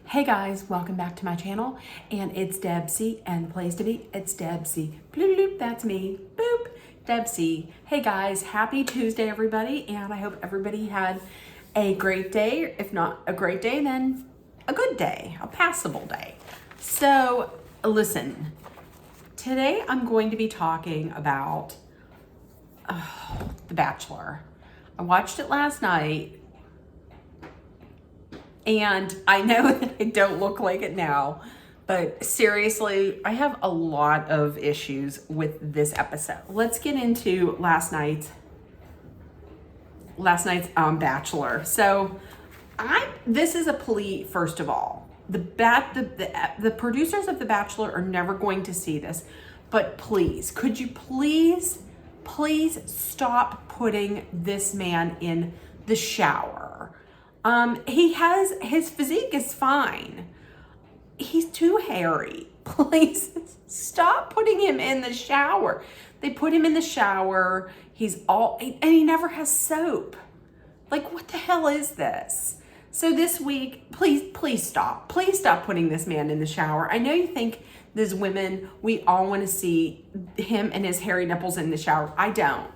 Hey guys, welcome back to my channel, and it's Debsy, and the place to be, it's Debsy. Bloop, bloop, that's me, boop, Debsy. Hey guys, happy Tuesday everybody, and I hope everybody had a great day. If not a great day, then a good day, a passable day. So listen, today I'm going to be talking about The Bachelor. I watched it last night. And I know that I don't look like it now, but seriously, I have a lot of issues with this episode. Let's get into last night's Bachelor. So this is a plea, first of all. The producers of The Bachelor are never going to see this, but please, could you please stop putting this man in the shower? His physique is fine. He's too hairy. Please stop putting him in the shower. They put him in the shower. And he never has soap. Like, what the hell is this? So this week, please stop. Please stop putting this man in the shower. I know you think as women, we all want to see him and his hairy nipples in the shower. I don't.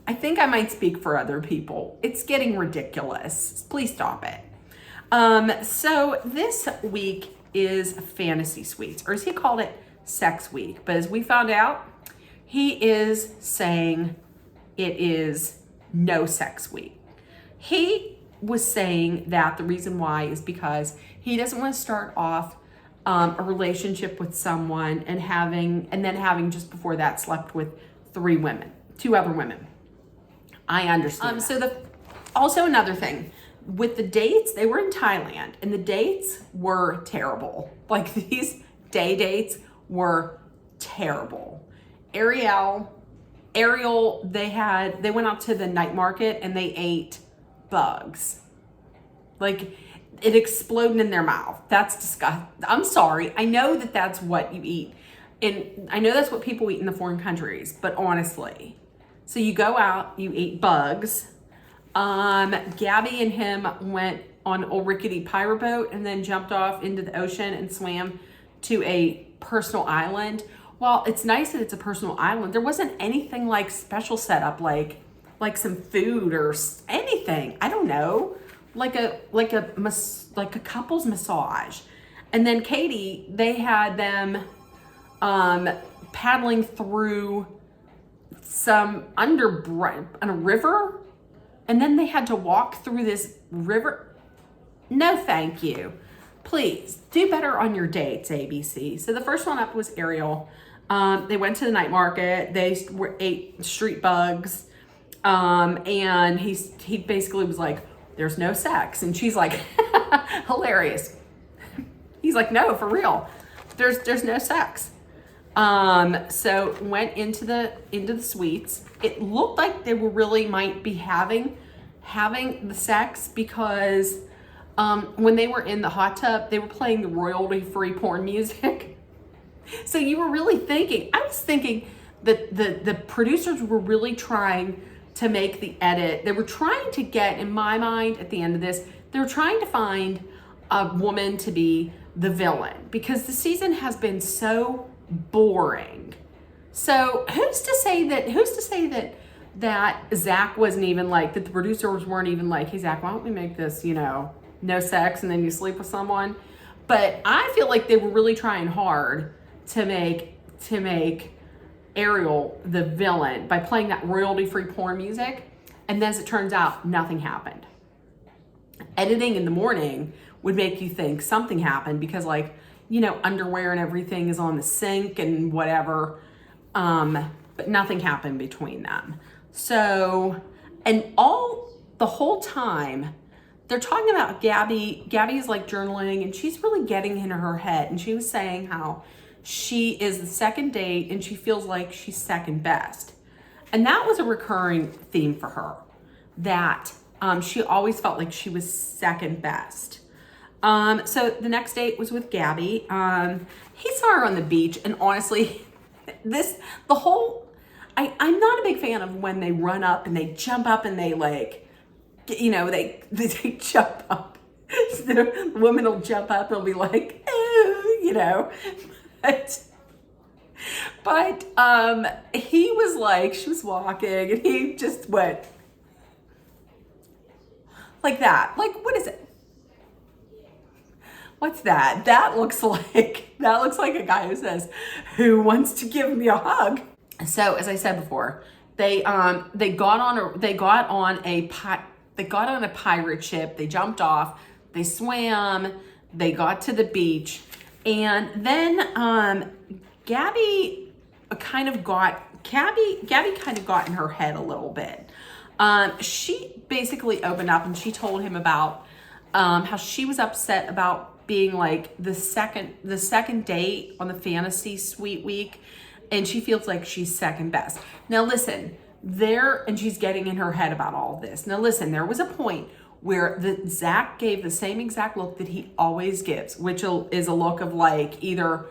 I think I might speak for other people. It's getting ridiculous. Please stop it. So this week is Fantasy Suites, or as he called it, Sex Week. But as we found out, he is saying it is no sex week. He was saying that the reason why is because he doesn't want to start off a relationship with someone and then having just before that slept with two other women. I understand. Also another thing with the dates, they were in Thailand and the dates were terrible. Like, these dates were terrible. Ariel, they went out to the night market and they ate bugs. Like, it exploded in their mouth. That's disgusting. I'm sorry. I know that that's what you eat. And I know that's what people eat in the foreign countries, but honestly. So you go out, you eat bugs. Gabby and him went on old rickety pirate boat and then jumped off into the ocean and swam to a personal island. Well, it's nice that it's a personal island. There wasn't anything like special setup, like some food or anything. I don't know, like a couple's massage. And then Katie, they had them paddling through some on a river, and then they had to walk through this river. No, thank you. Please do better on your dates, ABC. So the first one up was Ariel. They went to the night market. They ate street bugs, and he basically was like, "There's no sex," and she's like, "Hilarious." He's like, "No, for real. There's no sex." So went into the suites. It looked like they might be having the sex because when they were in the hot tub, they were playing the royalty-free porn music. So I was thinking that the producers were really trying to make the edit. They were trying to get, in my mind, at the end of this, they were trying to find a woman to be the villain because the season has been so boring. So who's to say that Zach wasn't even like, that the producers weren't even like, "Hey Zach, why don't we make this, no sex and then you sleep with someone?" But I feel like they were really trying hard to make Ariel the villain by playing that royalty-free porn music. And then as it turns out, nothing happened. Editing in the morning would make you think something happened because, like, underwear and everything is on the sink and whatever. But nothing happened between them. So, and the whole time they're talking about Gabby. Gabby is like journaling and she's really getting in her head. And she was saying how she is the second date and she feels like she's second best. And that was a recurring theme for her, that she always felt like she was second best. So the next date was with Gabby. He saw her on the beach, and honestly, I'm not a big fan of when they run up and they jump up and they they jump up the woman will jump up and be like, oh, you know. But he was like, she was walking and he just went like that. Like, what is it? What's that? That looks like a guy who says, who wants to give me a hug? So as I said before, they got on a pirate ship. They jumped off, they swam, they got to the beach, and then Gabby kind of got in her head a little bit. She basically opened up and she told him about how she was upset about being like the second date on the fantasy suite week, and she feels like she's second best. Now listen, and she's getting in her head about all of this. Now listen, there was a point where Zach gave the same exact look that he always gives, which is a look of like either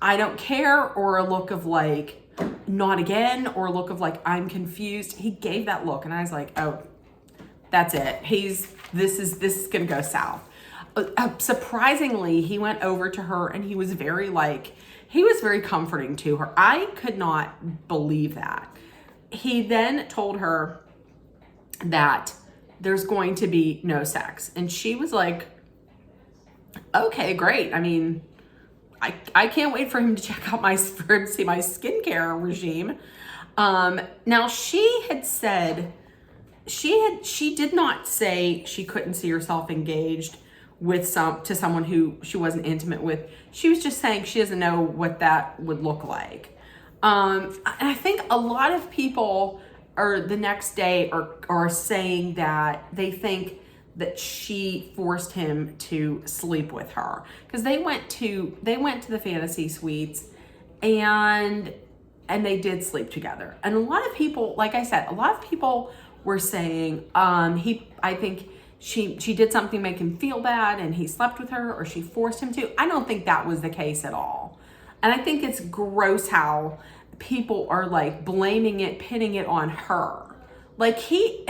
I don't care, or a look of like not again, or a look of like I'm confused. He gave that look and I was like, oh, that's it. This is gonna go south. Surprisingly, he went over to her and he was very comforting to her. I could not believe that. He then told her that there's going to be no sex. And she was like, okay, great. I mean, I can't wait for him to see my skincare regime. Now she had said, she did not say she couldn't see herself engaged to someone who she wasn't intimate with. She was just saying she doesn't know what that would look like. And I think a lot of people the next day are saying that they think that she forced him to sleep with her, because they went to the fantasy suites and they did sleep together. And a lot of people, like I said, were saying I think she did something to make him feel bad and he slept with her, or she forced him to. I don't think that was the case at all. And I think it's gross how people are like blaming it, pinning it on her. Like he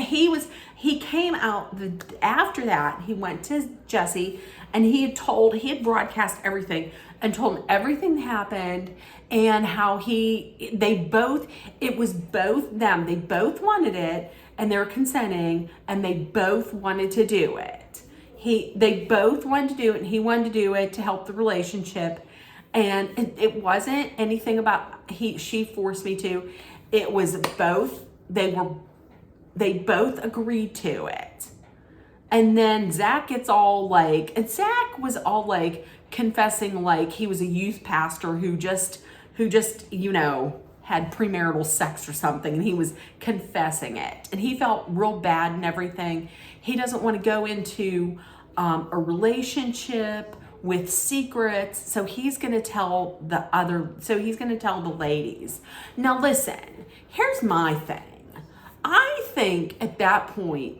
came out after that, he went to Jesse and he had broadcast everything and told him everything happened, and how it was both them. They both wanted it and they're consenting and they both wanted to do it. They both wanted to do it and he wanted to do it to help the relationship. And it wasn't anything about she forced me to. It was both. They both agreed to it. And then Zach was all like confessing like he was a youth pastor who just had premarital sex or something, and he was confessing it. And he felt real bad and everything. He doesn't want to go into a relationship with secrets, so he's going to tell the ladies. Now listen, here's my thing. I think at that point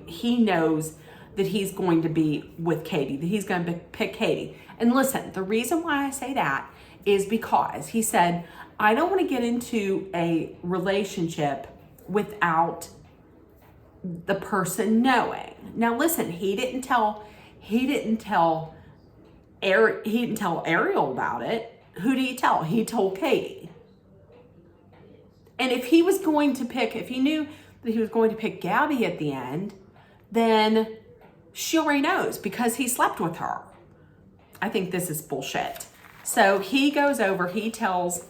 he knows that he's going to be with Katie, that he's going to pick Katie. And listen, the reason why I say that is because he said, I don't want to get into a relationship without the person knowing. Now listen, he didn't tell Ariel about it. Who did he tell? He told Katie. And if he knew that he was going to pick Gabby at the end, then she already knows because he slept with her. I think this is bullshit. So he goes over, he tells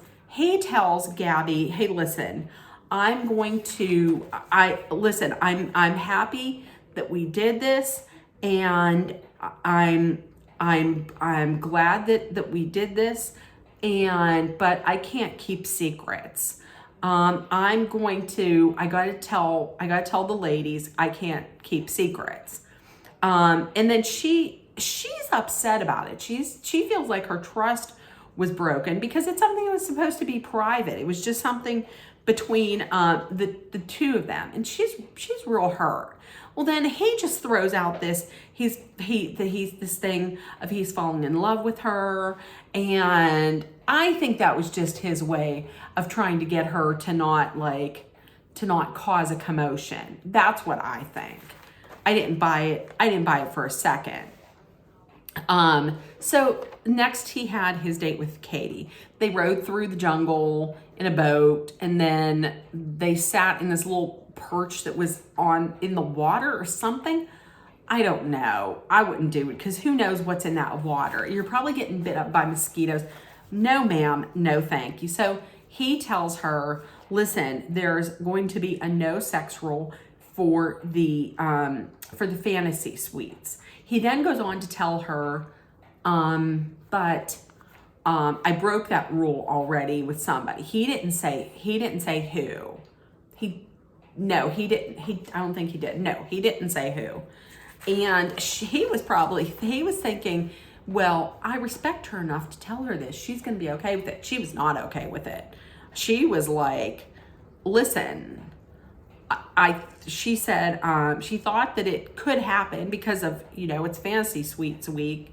Gabby, hey, listen, I'm happy that we did this, and I'm glad that we did this, but I can't keep secrets. I gotta tell the ladies I can't keep secrets. And then she's upset about it. She feels like her trust was broken because it's something that was supposed to be private. It was just something between the two of them, and she's real hurt. Well, then he just throws out this he's falling in love with her, and I think that was just his way of trying to get her to not cause a commotion. That's what I think. I didn't buy it. I didn't buy it for a second. So next he had his date with Katie. They rode through the jungle in a boat, and then they sat in this little perch that was in the water or something. I don't know. I wouldn't do it because who knows what's in that water. You're probably getting bit up by mosquitoes. No, ma'am. No, thank you. So he tells her, listen, there's going to be a no sex rule for the fantasy suites. He then goes on to tell her, but I broke that rule already with somebody. He didn't say who. He didn't. I don't think he did. No, he didn't say who. And he was thinking, well, I respect her enough to tell her this. She's going to be okay with it. She was not okay with it. She was like, listen, she said she thought that it could happen because of, it's fantasy suite week.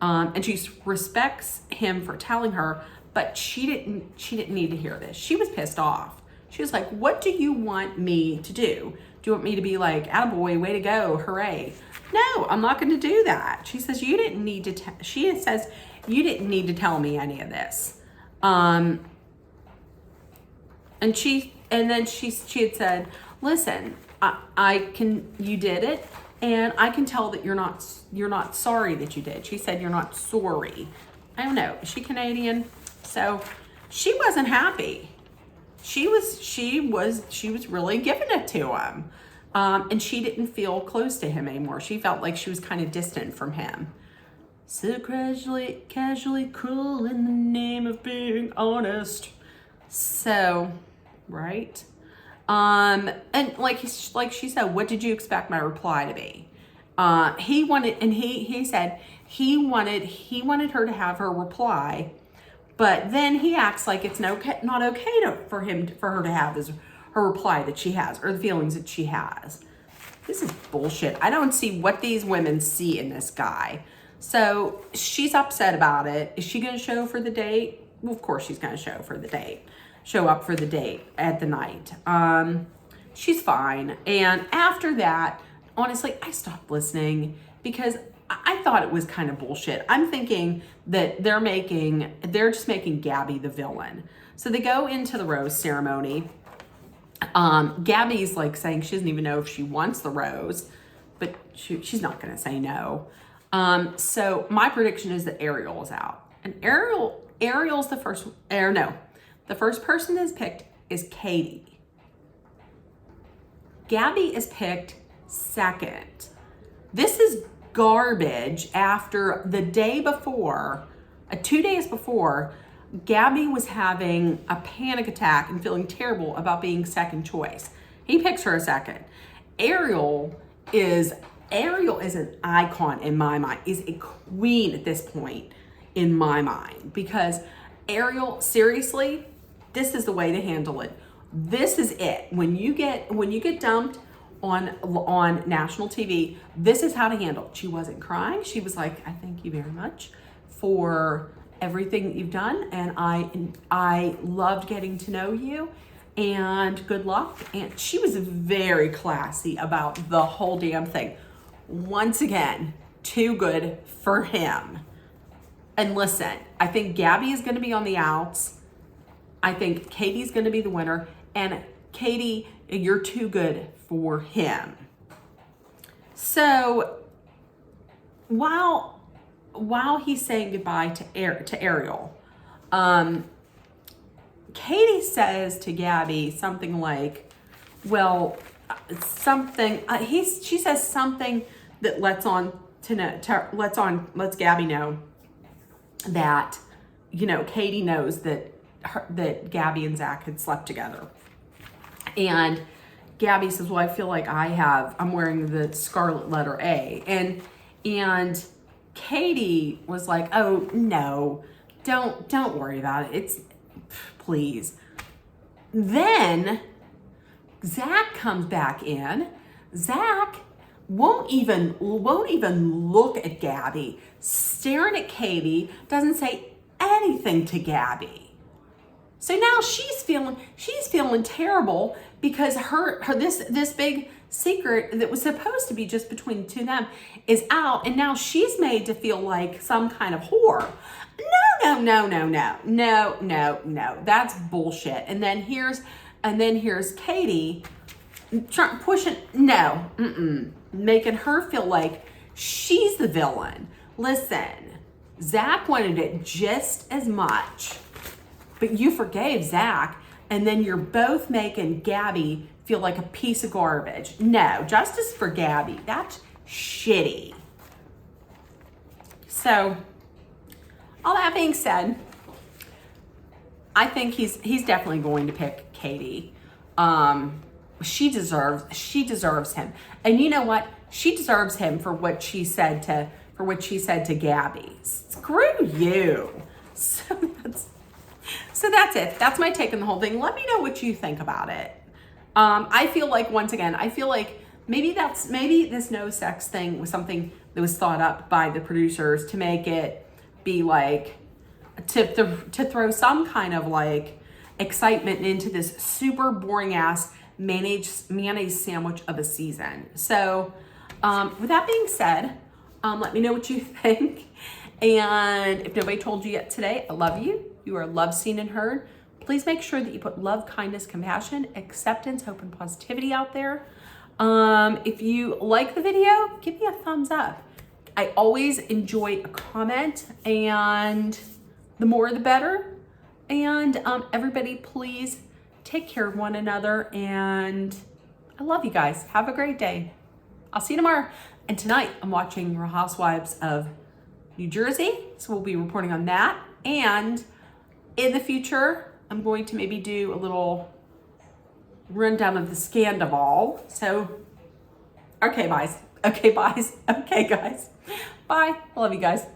And she respects him for telling her, but she didn't need to hear this. She was pissed off. She was like, what do you want me to do? Do you want me to be like, attaboy, way to go, hooray? No, I'm not going to do that. She says, you didn't need to tell me any of this. And then she had said, listen, you did it, and I can tell that you're not sorry that you did. She said, you're not sorry. I don't know. Is she Canadian? So she wasn't happy. She was really giving it to him. And she didn't feel close to him anymore. She felt like she was kind of distant from him. So casually cruel in the name of being honest. So, right? And like she said, what did you expect my reply to be? He said he wanted her to have her reply, but then he acts like it's not okay for her to have her reply that she has, or the feelings that she has. This is bullshit. I don't see what these women see in this guy. So she's upset about it. Is she going to show for the date? Well, of course she's going to show up for the date at the night. She's fine. And after that, honestly, I stopped listening because I thought it was kind of bullshit. I'm thinking that they're just making Gabby the villain. So they go into the rose ceremony. Gabby's like saying she doesn't even know if she wants the rose, but she's not going to say no. So my prediction is that Ariel is out, and Ariel's the first. The first person that's picked is Katie. Gabby is picked second. This is garbage. After the day before, 2 days before, Gabby was having a panic attack and feeling terrible about being second choice. He picks her a second. Ariel is an icon in my mind, is a queen at this point in my mind, because Ariel, seriously, this is the way to handle it. This is it. When you get dumped on national TV, this is how to handle it. She wasn't crying. She was like, I thank you very much for everything that you've done, and I loved getting to know you, and good luck. And she was very classy about the whole damn thing. Once again, too good for him. And listen, I think Gabby is going to be on the outs. I think Katie's going to be the winner, and Katie, you're too good for him. So while he's saying goodbye to Ariel, Katie says to Gabby something like, well, she says something that lets Gabby know that, Katie knows that Gabby and Zach had slept together. And Gabby says, well, I feel like I'm wearing the scarlet letter A. And Katie was like, oh no, don't worry about it. Please. Then Zach comes back in. Zach won't even look at Gabby, staring at Katie, doesn't say anything to Gabby. So now she's feeling terrible because this big secret that was supposed to be just between the two of them is out, and now she's made to feel like some kind of whore. No. That's bullshit. And then here's Katie pushing, making her feel like she's the villain. Listen, Zach wanted it just as much, but you forgave Zach, and then you're both making Gabby feel like a piece of garbage. No, justice for Gabby. That's shitty. So, all that being said, I think he's definitely going to pick Katie. She deserves him. And you know what? She deserves him for what she said to Gabby. Screw you. So that's it. That's my take on the whole thing. Let me know what you think about it. I feel like, once again, maybe this no sex thing was something that was thought up by the producers to make it be like, to throw some kind of like excitement into this super boring ass mayonnaise sandwich of a season. So with that being said, let me know what you think. And if nobody told you yet today, I love you. You are loved, seen, and heard. Please make sure that you put love, kindness, compassion, acceptance, hope, and positivity out there. If you like the video, give me a thumbs up. I always enjoy a comment, and the more the better. And everybody, please take care of one another, and I love you guys. Have a great day. I'll see you tomorrow. And tonight I'm watching Real Housewives of New Jersey, so we'll be reporting on that. And in the future, I'm going to maybe do a little rundown of the Scandival. So, okay, guys. Bye. I love you guys.